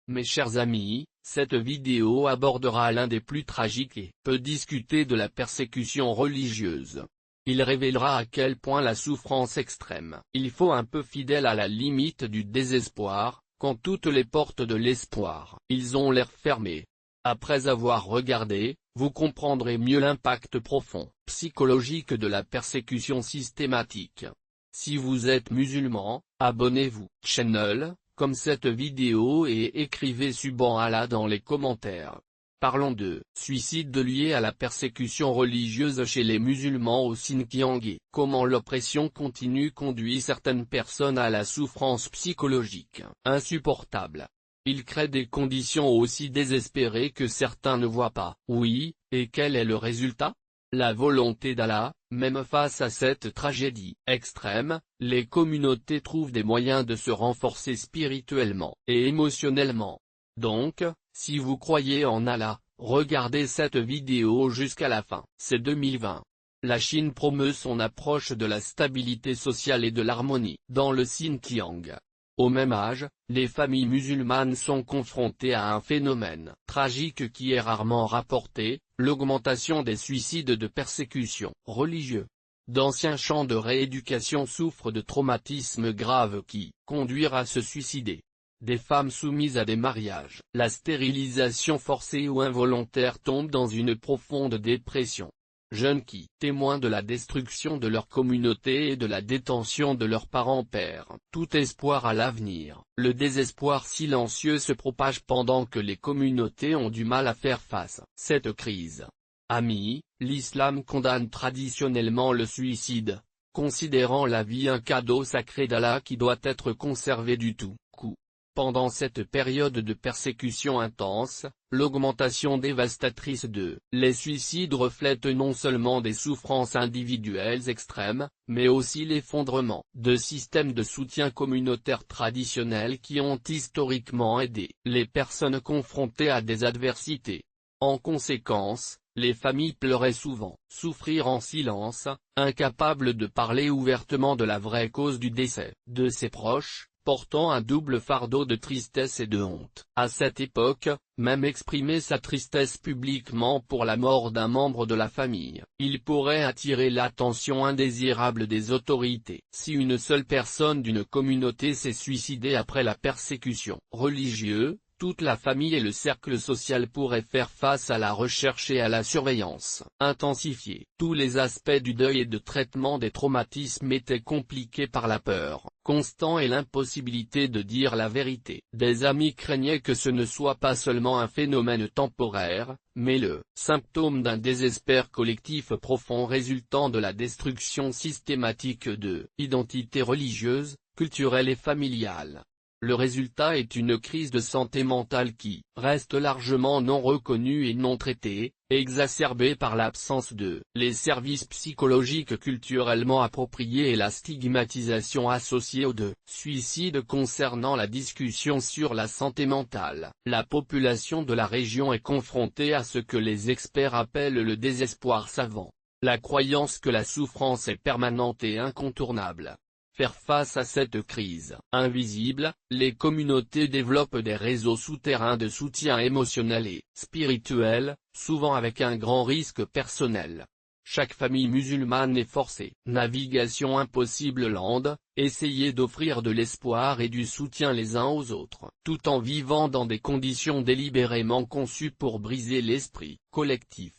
Mes chers amis, cette vidéo abordera l'un des plus tragiques et peut discuter de la persécution religieuse. Il révélera à quel point la souffrance extrême. Il faut un peu fidèle à la limite du désespoir, quand toutes les portes de l'espoir, ils ont l'air fermées. Après avoir regardé, vous comprendrez mieux l'impact profond, psychologique de la persécution systématique. Si vous êtes musulman, abonnez-vous, channel, comme cette vidéo et écrivez Subhanallah dans les commentaires. Parlons de suicide lié à la persécution religieuse chez les musulmans au Xinjiang et comment l'oppression continue conduit certaines personnes à la souffrance psychologique insupportable. Il crée des conditions aussi désespérées que certains ne voient pas. Oui, et quel est le résultat? La volonté d'Allah. Même face à cette tragédie extrême, les communautés trouvent des moyens de se renforcer spirituellement et émotionnellement. Donc, si vous croyez en Allah, regardez cette vidéo jusqu'à la fin. C'est 2020. La Chine promeut son approche de la stabilité sociale et de l'harmonie dans le Xinjiang. Au même âge, les familles musulmanes sont confrontées à un phénomène tragique qui est rarement rapporté, l'augmentation des suicides de persécution religieux. D'anciens champs de rééducation souffrent de traumatismes graves qui conduisent à se suicider. Des femmes soumises à des mariages, la stérilisation forcée ou involontaire tombent dans une profonde dépression. Jeunes qui, témoins de la destruction de leur communauté et de la détention de leurs parents perdent tout espoir à l'avenir. Le désespoir silencieux se propage pendant que les communautés ont du mal à faire face à cette crise. Amis, l'islam condamne traditionnellement le suicide, considérant la vie un cadeau sacré d'Allah qui doit être conservé du tout coup. Pendant cette période de persécution intense, l'augmentation dévastatrice de les suicides reflète non seulement des souffrances individuelles extrêmes, mais aussi l'effondrement de systèmes de soutien communautaire traditionnels qui ont historiquement aidé les personnes confrontées à des adversités. En conséquence, les familles pleuraient souvent, souffrir en silence, incapables de parler ouvertement de la vraie cause du décès de ses proches, portant un double fardeau de tristesse et de honte. À cette époque, même exprimer sa tristesse publiquement pour la mort d'un membre de la famille, il pourrait attirer l'attention indésirable des autorités. Si une seule personne d'une communauté s'est suicidée après la persécution religieuse, toute la famille et le cercle social pourraient faire face à la recherche et à la surveillance intensifiée. Tous les aspects du deuil et de traitement des traumatismes étaient compliqués par la peur constante et l'impossibilité de dire la vérité. Des amis craignaient que ce ne soit pas seulement un phénomène temporaire, mais le symptôme d'un désespoir collectif profond résultant de la destruction systématique de identités religieuses, culturelles et familiales. Le résultat est une crise de santé mentale qui reste largement non reconnue et non traitée, exacerbée par l'absence de les services psychologiques culturellement appropriés et la stigmatisation associée aux deux suicides. Concernant la discussion sur la santé mentale, la population de la région est confrontée à ce que les experts appellent le désespoir savant, la croyance que la souffrance est permanente et incontournable. Faire face à cette crise invisible, les communautés développent des réseaux souterrains de soutien émotionnel et spirituel, souvent avec un grand risque personnel. Chaque famille musulmane est forcée, navigation impossible land, essayer d'offrir de l'espoir et du soutien les uns aux autres, tout en vivant dans des conditions délibérément conçues pour briser l'esprit collectif.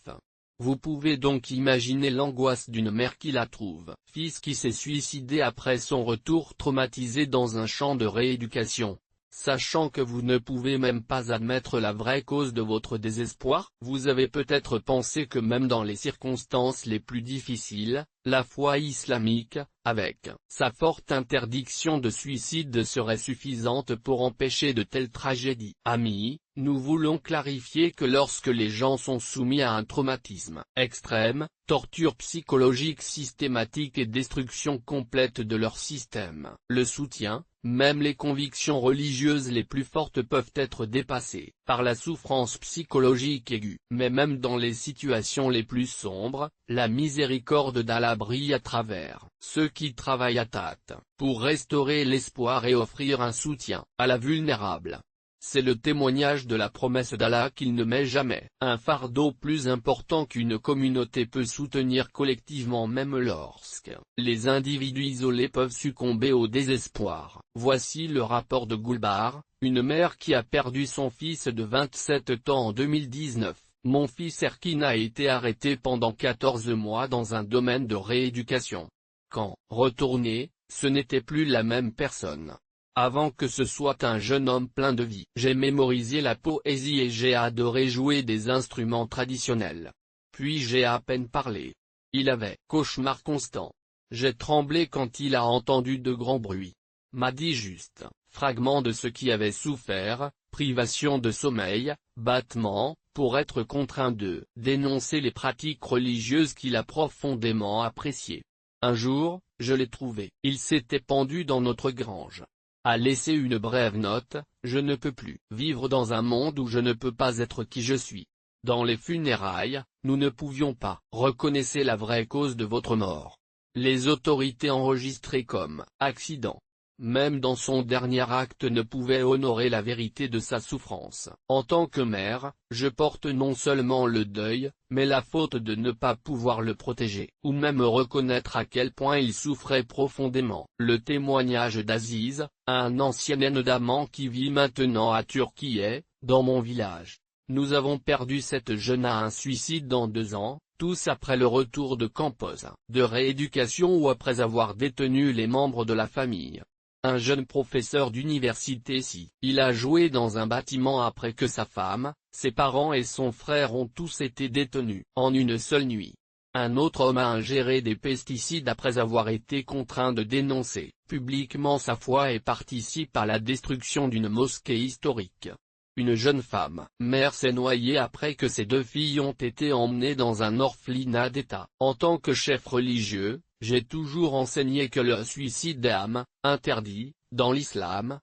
Vous pouvez donc imaginer l'angoisse d'une mère qui la trouve fils qui s'est suicidé après son retour traumatisé dans un champ de rééducation. Sachant que vous ne pouvez même pas admettre la vraie cause de votre désespoir, vous avez peut-être pensé que même dans les circonstances les plus difficiles, la foi islamique, avec sa forte interdiction de suicide serait suffisante pour empêcher de telles tragédies. Amis, nous voulons clarifier que lorsque les gens sont soumis à un traumatisme extrême, torture psychologique systématique et destruction complète de leur système, le soutien, même les convictions religieuses les plus fortes peuvent être dépassées par la souffrance psychologique aiguë. Mais même dans les situations les plus sombres, la miséricorde d'Allah brille à travers ceux qui travaillent à tâte pour restaurer l'espoir et offrir un soutien à la vulnérable. c'est le témoignage de la promesse d'Allah qu'il ne met jamais un fardeau plus important qu'une communauté peut soutenir collectivement même lorsque les individus isolés peuvent succomber au désespoir. Voici le rapport de Goulbar, une mère qui a perdu son fils de 27 ans en 2019. Mon fils Erkin a été arrêté pendant 14 mois dans un domaine de rééducation. Quand retourné, ce n'était plus la même personne. Avant que ce soit un jeune homme plein de vie. J'ai mémorisé la poésie et j'ai adoré jouer des instruments traditionnels. Puis j'ai à peine parlé. Il avait cauchemar constant. J'ai tremblé quand il a entendu de grands bruits. M'a dit juste, fragment de ce qui avait souffert, privation de sommeil, battements, pour être contraint de dénoncer les pratiques religieuses qu'il a profondément appréciées. Un jour, je l'ai trouvé. Il s'était pendu dans notre grange. A laissé une brève note, je ne peux plus vivre dans un monde où je ne peux pas être qui je suis. Dans les funérailles, nous ne pouvions pas. Reconnaissez la vraie cause de votre mort. Les autorités enregistrées comme accident. Même dans son dernier acte ne pouvait honorer la vérité de sa souffrance. En tant que mère, je porte non seulement le deuil, mais la faute de ne pas pouvoir le protéger, ou même reconnaître à quel point il souffrait profondément. Le témoignage d'Aziz, un ancien aide-amant qui vit maintenant à Turquie, dans mon village. Nous avons perdu cette jeune à un suicide dans 2 ans, tous après le retour de campus de rééducation ou après avoir détenu les membres de la famille. Un jeune professeur d'université il a joué dans un bâtiment après que sa femme, ses parents et son frère ont tous été détenus en une seule nuit. Un autre homme a ingéré des pesticides après avoir été contraint de dénoncer publiquement sa foi et participe à la destruction d'une mosquée historique. Une jeune femme, mère s'est noyée après que ses 2 filles ont été emmenées dans un orphelinat d'État. En tant que chef religieux, j'ai toujours enseigné que le suicide est interdit, dans l'islam,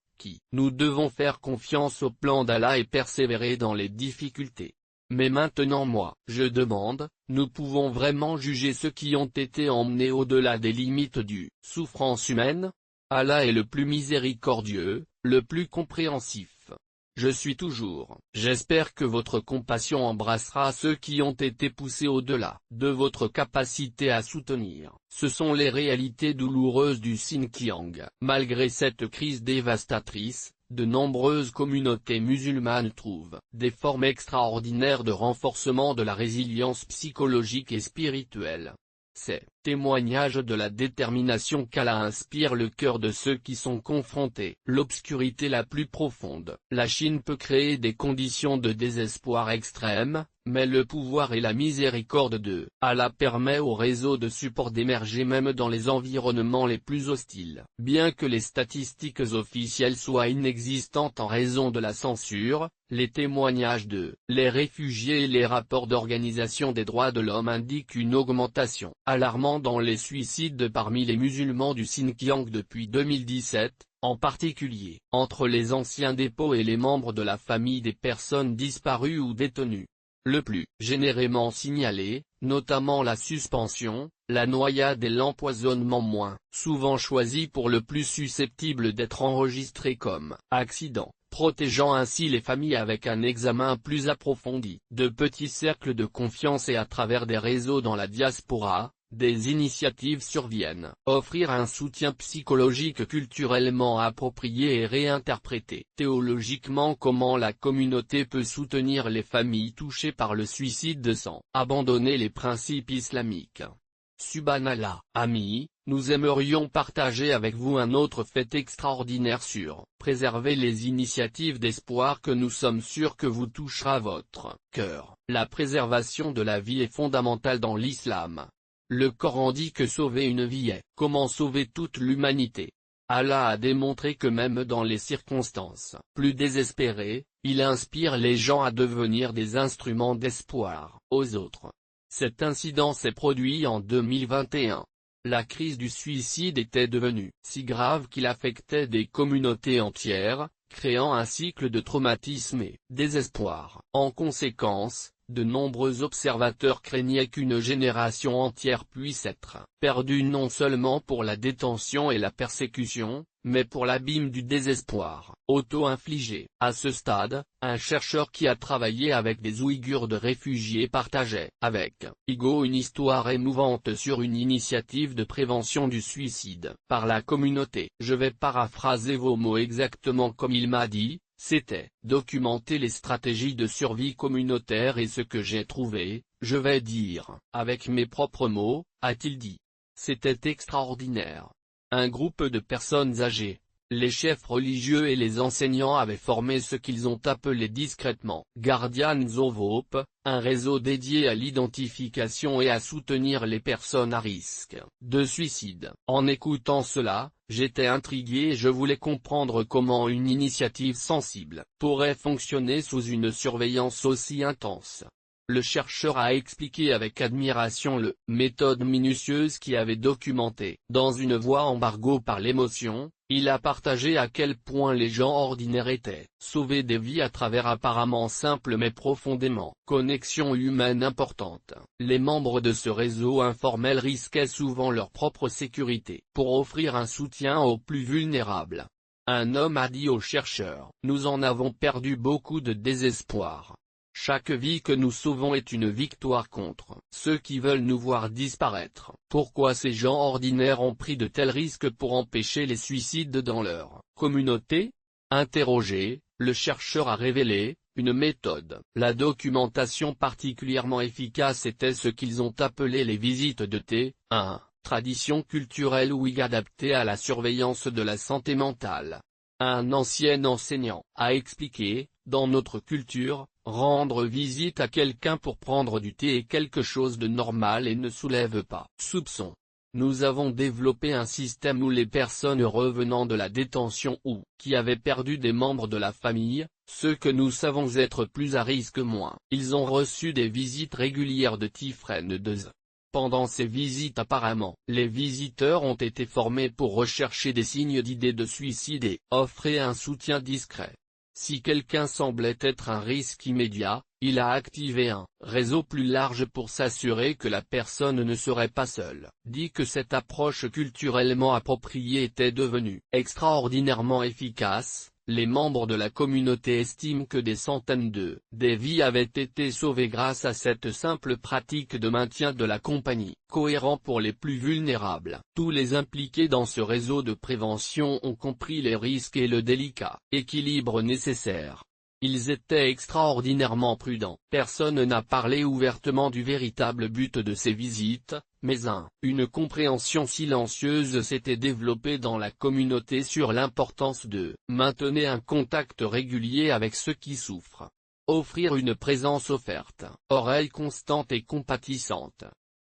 nous devons faire confiance au plan d'Allah et persévérer dans les difficultés. Mais maintenant moi, je demande, nous pouvons vraiment juger ceux qui ont été emmenés au-delà des limites du souffrance humaine? Allah est le plus miséricordieux, le plus compréhensif. Je suis toujours. J'espère que votre compassion embrassera ceux qui ont été poussés au-delà de votre capacité à soutenir. Ce sont les réalités douloureuses du Xinjiang. Malgré cette crise dévastatrice, de nombreuses communautés musulmanes trouvent des formes extraordinaires de renforcement de la résilience psychologique et spirituelle. Ces témoignages de la détermination qu'Allah inspire le cœur de ceux qui sont confrontés l'obscurité la plus profonde. La Chine peut créer des conditions de désespoir extrême, mais le pouvoir et la miséricorde de Allah permet au réseau de support d'émerger même dans les environnements les plus hostiles. Bien que les statistiques officielles soient inexistantes en raison de la censure, les témoignages de les réfugiés et les rapports d'organisation des droits de l'homme indiquent une augmentation alarmante dans les suicides parmi les musulmans du Xinjiang depuis 2017, en particulier entre les anciens dépôts et les membres de la famille des personnes disparues ou détenues. Le plus généralement signalé, notamment la suspension, la noyade et l'empoisonnement moins souvent choisis pour le plus susceptible d'être enregistrés comme accident, protégeant ainsi les familles avec un examen plus approfondi. De petits cercles de confiance et à travers des réseaux dans la diaspora, des initiatives surviennent. Offrir un soutien psychologique culturellement approprié et réinterprété théologiquement. Comment la communauté peut soutenir les familles touchées par le suicide sans abandonner les principes islamiques. Subhanallah, amis, nous aimerions partager avec vous un autre fait extraordinaire sur préserver les initiatives d'espoir que nous sommes sûrs que vous touchera votre cœur. La préservation de la vie est fondamentale dans l'islam. Le Coran dit que sauver une vie est comment sauver toute l'humanité. Allah a démontré que même dans les circonstances plus désespérées, il inspire les gens à devenir des instruments d'espoir aux autres. Cet incident s'est produit en 2021. La crise du suicide était devenue si grave qu'il affectait des communautés entières, créant un cycle de traumatisme et désespoir. En conséquence, de nombreux observateurs craignaient qu'une génération entière puisse être perdue non seulement pour la détention et la persécution, mais pour l'abîme du désespoir auto-infligé. À ce stade, un chercheur qui a travaillé avec des Ouïghurs de réfugiés partageait avec Igo une histoire émouvante sur une initiative de prévention du suicide par la communauté. Je vais paraphraser vos mots exactement comme il m'a dit. C'était documenter les stratégies de survie communautaire et ce que j'ai trouvé, je vais dire, avec mes propres mots, a-t-il dit. C'était extraordinaire. Un groupe de personnes âgées, les chefs religieux et les enseignants avaient formé ce qu'ils ont appelé discrètement Guardians of Hope, un réseau dédié à l'identification et à soutenir les personnes à risque de suicide. En écoutant cela, j'étais intrigué et je voulais comprendre comment une initiative sensible pourrait fonctionner sous une surveillance aussi intense. Le chercheur a expliqué avec admiration la méthode minutieuse qui avait documenté. Dans une voix embargo par l'émotion, il a partagé à quel point les gens ordinaires étaient sauvés des vies à travers apparemment simple mais profondément connexion humaine importante. Les membres de ce réseau informel risquaient souvent leur propre sécurité pour offrir un soutien aux plus vulnérables. Un homme a dit au chercheur, « Nous en avons perdu beaucoup de désespoir. Chaque vie que nous sauvons est une victoire contre ceux qui veulent nous voir disparaître. Pourquoi ces gens ordinaires ont pris de tels risques pour empêcher les suicides dans leur communauté ?» Interrogé, le chercheur a révélé une méthode. La documentation particulièrement efficace était ce qu'ils ont appelé les visites de T1, tradition culturelle ouïghe adaptée à la surveillance de la santé mentale. Un ancien enseignant a expliqué, dans notre culture, rendre visite à quelqu'un pour prendre du thé est quelque chose de normal et ne soulève pas soupçon. Nous avons développé un système où les personnes revenant de la détention ou qui avaient perdu des membres de la famille, ceux que nous savons être plus à risque moins, ils ont reçu des visites régulières de Tifren 2. Pendant ces visites apparemment, les visiteurs ont été formés pour rechercher des signes d'idées de suicide et offrir un soutien discret. Si quelqu'un semblait être un risque immédiat, il a activé un réseau plus large pour s'assurer que la personne ne serait pas seule. Dit que cette approche culturellement appropriée était devenue extraordinairement efficace. Les membres de la communauté estiment que des centaines des vies avaient été sauvées grâce à cette simple pratique de maintien de la compagnie, cohérent pour les plus vulnérables. Tous les impliqués dans ce réseau de prévention ont compris les risques et le délicat équilibre nécessaire. Ils étaient extraordinairement prudents. Personne n'a parlé ouvertement du véritable but de ces visites, mais une compréhension silencieuse s'était développée dans la communauté sur l'importance de maintenir un contact régulier avec ceux qui souffrent. Offrir une présence offerte, oreille constante et compatissante.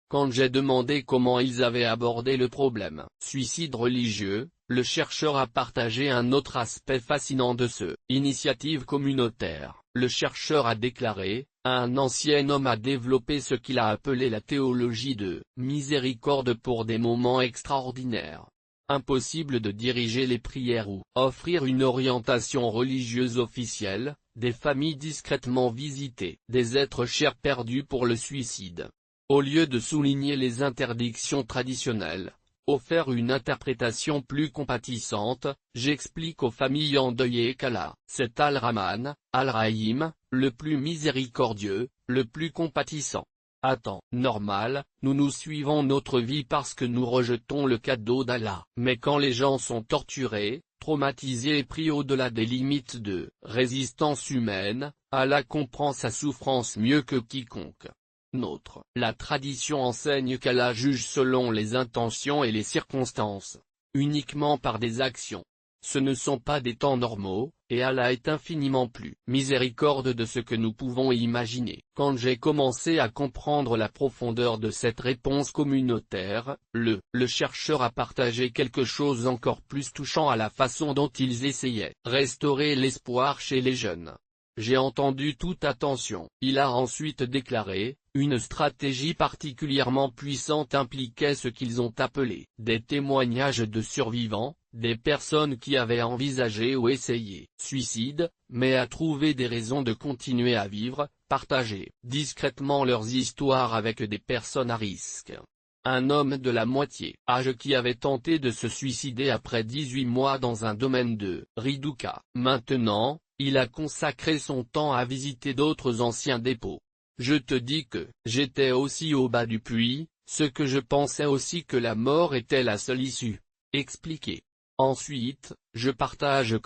Quand j'ai demandé comment ils avaient abordé le problème suicide religieux, le chercheur a partagé un autre aspect fascinant de ce initiative communautaire. Le chercheur a déclaré, un ancien homme a développé ce qu'il a appelé la théologie de miséricorde pour des moments extraordinaires. Impossible de diriger les prières ou offrir une orientation religieuse officielle, des familles discrètement visitées, des êtres chers perdus pour le suicide. Au lieu de souligner les interdictions traditionnelles, offrir une interprétation plus compatissante, j'explique aux familles endeuillées qu'Allah, c'est Al-Rahman, Al-Rahim, le plus miséricordieux, le plus compatissant. À temps normal, nous nous suivons notre vie parce que nous rejetons le cadeau d'Allah. Mais quand les gens sont torturés, traumatisés et pris au-delà des limites de résistance humaine, Allah comprend sa souffrance mieux que quiconque. La tradition enseigne qu'Allah juge selon les intentions et les circonstances, uniquement par des actions. Ce ne sont pas des temps normaux, et Allah est infiniment plus miséricorde de ce que nous pouvons imaginer. Quand j'ai commencé à comprendre la profondeur de cette réponse communautaire, le chercheur a partagé quelque chose encore plus touchant à la façon dont ils essayaient restaurer l'espoir chez les jeunes. j'ai entendu toute attention. Il a ensuite déclaré, une stratégie particulièrement puissante impliquait ce qu'ils ont appelé des témoignages de survivants, des personnes qui avaient envisagé ou essayé suicide, mais a trouvé des raisons de continuer à vivre, partager discrètement leurs histoires avec des personnes à risque. Un homme de la moitié âge qui avait tenté de se suicider après 18 mois dans un domaine de Riduka. Maintenant, il a consacré son temps à visiter d'autres anciens dépôts. Je te dis que j'étais aussi au bas du puits, ce que je pensais aussi que la mort était la seule issue. Expliqué. Ensuite, je partage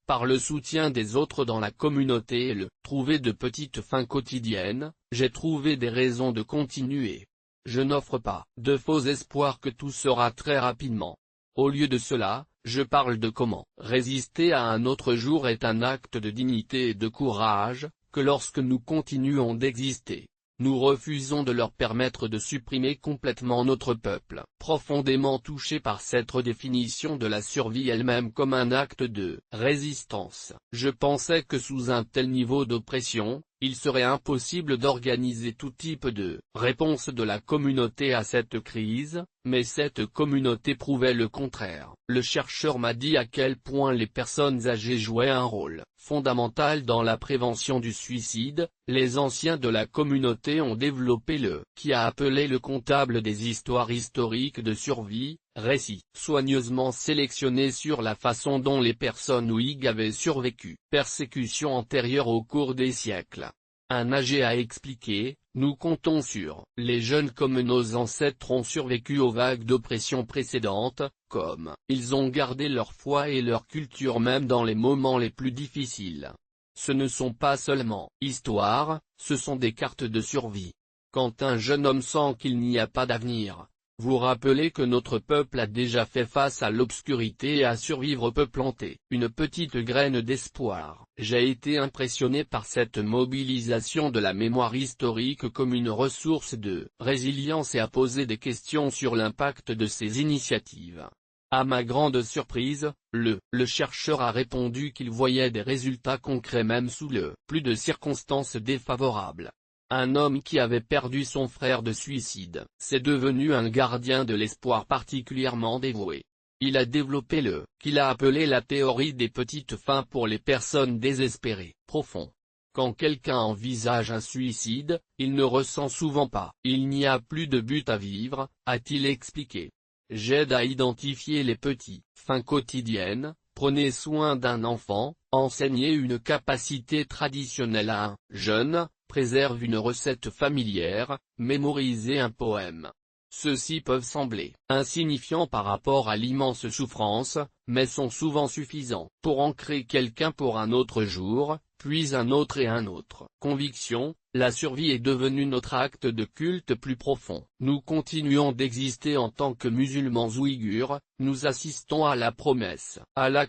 par le soutien des autres dans la communauté et trouver de petites fins quotidiennes, j'ai trouvé des raisons de continuer. Je n'offre pas de faux espoirs que tout sera très rapidement. Au lieu de cela, je parle de comment résister à un autre jour est un acte de dignité et de courage, que lorsque nous continuons d'exister, nous refusons de leur permettre de supprimer complètement notre peuple. Profondément touché par cette redéfinition de la survie elle-même comme un acte de résistance, je pensais que sous un tel niveau d'oppression, il serait impossible d'organiser tout type de réponse de la communauté à cette crise, mais cette communauté prouvait le contraire. Le chercheur m'a dit à quel point les personnes âgées jouaient un rôle fondamental dans la prévention du suicide. Les anciens de la communauté ont développé qui a appelé le comptable des histoires historiques de survie, récits soigneusement sélectionnés sur la façon dont les personnes Ouïghes avaient survécu persécutions antérieures au cours des siècles. Un âgé a expliqué, nous comptons sur les jeunes comme nos ancêtres ont survécu aux vagues d'oppression précédentes, comme ils ont gardé leur foi et leur culture même dans les moments les plus difficiles. Ce ne sont pas seulement histoires, ce sont des cartes de survie. Quand un jeune homme sent qu'il n'y a pas d'avenir, vous rappelez que notre peuple a déjà fait face à l'obscurité et à survivre peut planter une petite graine d'espoir. J'ai été impressionné par cette mobilisation de la mémoire historique comme une ressource de résilience et à poser des questions sur l'impact de ces initiatives. À ma grande surprise, le chercheur a répondu qu'il voyait des résultats concrets même sous plus de circonstances défavorables. Un homme qui avait perdu son frère de suicide, s'est devenu un gardien de l'espoir particulièrement dévoué. Il a développé qu'il a appelé la théorie des petites fins pour les personnes désespérées. Profond. Quand quelqu'un envisage un suicide, il ne ressent souvent pas « il n'y a plus de but à vivre », a-t-il expliqué. J'aide à identifier les petites fins quotidiennes, prenez soin d'un enfant, enseignez une capacité traditionnelle à un jeune, préserve une recette familière, mémorisez un poème. Ceux-ci peuvent sembler insignifiants par rapport à l'immense souffrance, mais sont souvent suffisants pour ancrer quelqu'un pour un autre jour, puis un autre et un autre. Conviction, la survie est devenue notre acte de culte plus profond. Nous continuons d'exister en tant que musulmans ouïghurs, nous assistons à la promesse,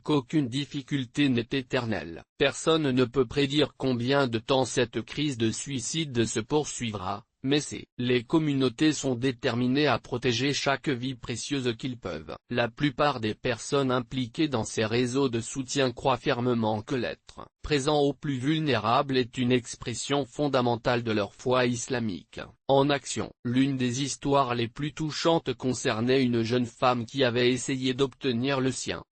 qu'aucune difficulté n'est éternelle. Personne ne peut prédire combien de temps cette crise de suicide se poursuivra. Mais les communautés sont déterminées à protéger chaque vie précieuse qu'ils peuvent. La plupart des personnes impliquées dans ces réseaux de soutien croient fermement que l'être présent aux plus vulnérables est une expression fondamentale de leur foi islamique. En action, l'une des histoires les plus touchantes concernait une jeune femme qui avait essayé d'obtenir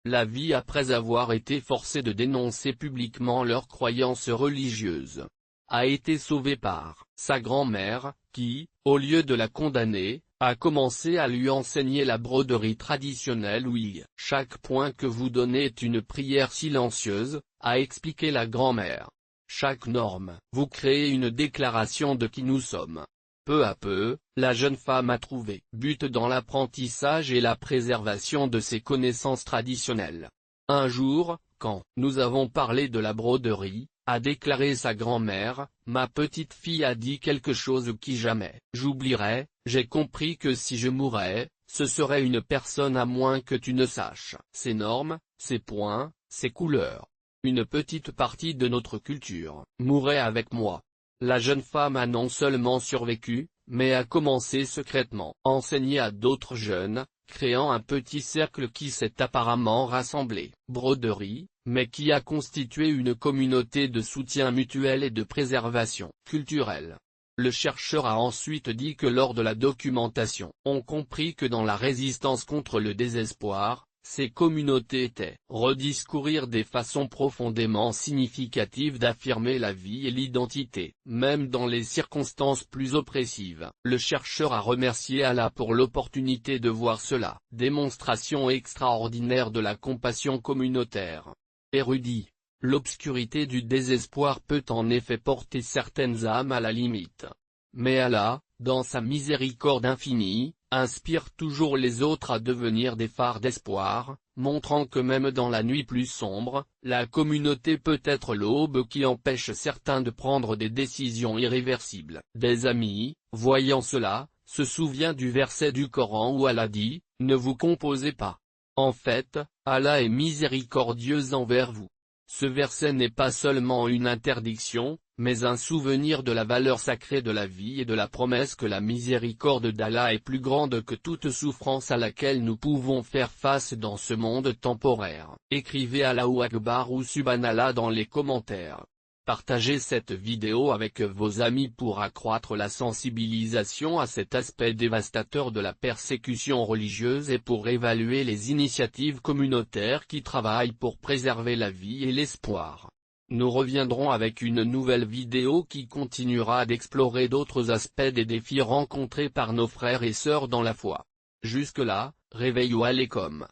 la vie après avoir été forcée de dénoncer publiquement leurs croyances religieuses. A été sauvée par sa grand-mère, qui, au lieu de la condamner, a commencé à lui enseigner la broderie traditionnelle ouïghe. Chaque point que vous donnez est une prière silencieuse, a expliqué la grand-mère. Chaque norme, vous créez une déclaration de qui nous sommes. Peu à peu, la jeune femme a trouvé but dans l'apprentissage et la préservation de ses connaissances traditionnelles. Un jour, quand nous avons parlé de la broderie, a déclaré sa grand-mère, ma petite fille a dit quelque chose qui jamais j'oublierai, j'ai compris que si je mourais, ce serait une personne à moins que tu ne saches ses normes, ses points, ses couleurs. Une petite partie de notre culture mourrait avec moi. La jeune femme a non seulement survécu, mais a commencé secrètement à enseigner à d'autres jeunes, créant un petit cercle qui s'est apparemment rassemblé. Broderie, mais qui a constitué une communauté de soutien mutuel et de préservation culturelle. Le chercheur a ensuite dit que lors de la documentation, on comprit que dans la résistance contre le désespoir, ces communautés étaient rediscourir des façons profondément significatives d'affirmer la vie et l'identité, même dans les circonstances plus oppressives. Le chercheur a remercié Allah pour l'opportunité de voir cela, démonstration extraordinaire de la compassion communautaire. Érudit. L'obscurité du désespoir peut en effet porter certaines âmes à la limite. Mais Allah, dans sa miséricorde infinie, inspire toujours les autres à devenir des phares d'espoir, montrant que même dans la nuit plus sombre, la communauté peut être l'aube qui empêche certains de prendre des décisions irréversibles. Des amis, voyant cela, se souviennent du verset du Coran où Allah dit, « Ne vous composez pas. En fait, Allah est miséricordieux envers vous. » Ce verset n'est pas seulement une interdiction, mais un souvenir de la valeur sacrée de la vie et de la promesse que la miséricorde d'Allah est plus grande que toute souffrance à laquelle nous pouvons faire face dans ce monde temporaire. Écrivez Allahu Akbar ou Subhanallah dans les commentaires. Partagez cette vidéo avec vos amis pour accroître la sensibilisation à cet aspect dévastateur de la persécution religieuse et pour évaluer les initiatives communautaires qui travaillent pour préserver la vie et l'espoir. Nous reviendrons avec une nouvelle vidéo qui continuera d'explorer d'autres aspects des défis rencontrés par nos frères et sœurs dans la foi. Jusque-là, réveillez-vous alaikum.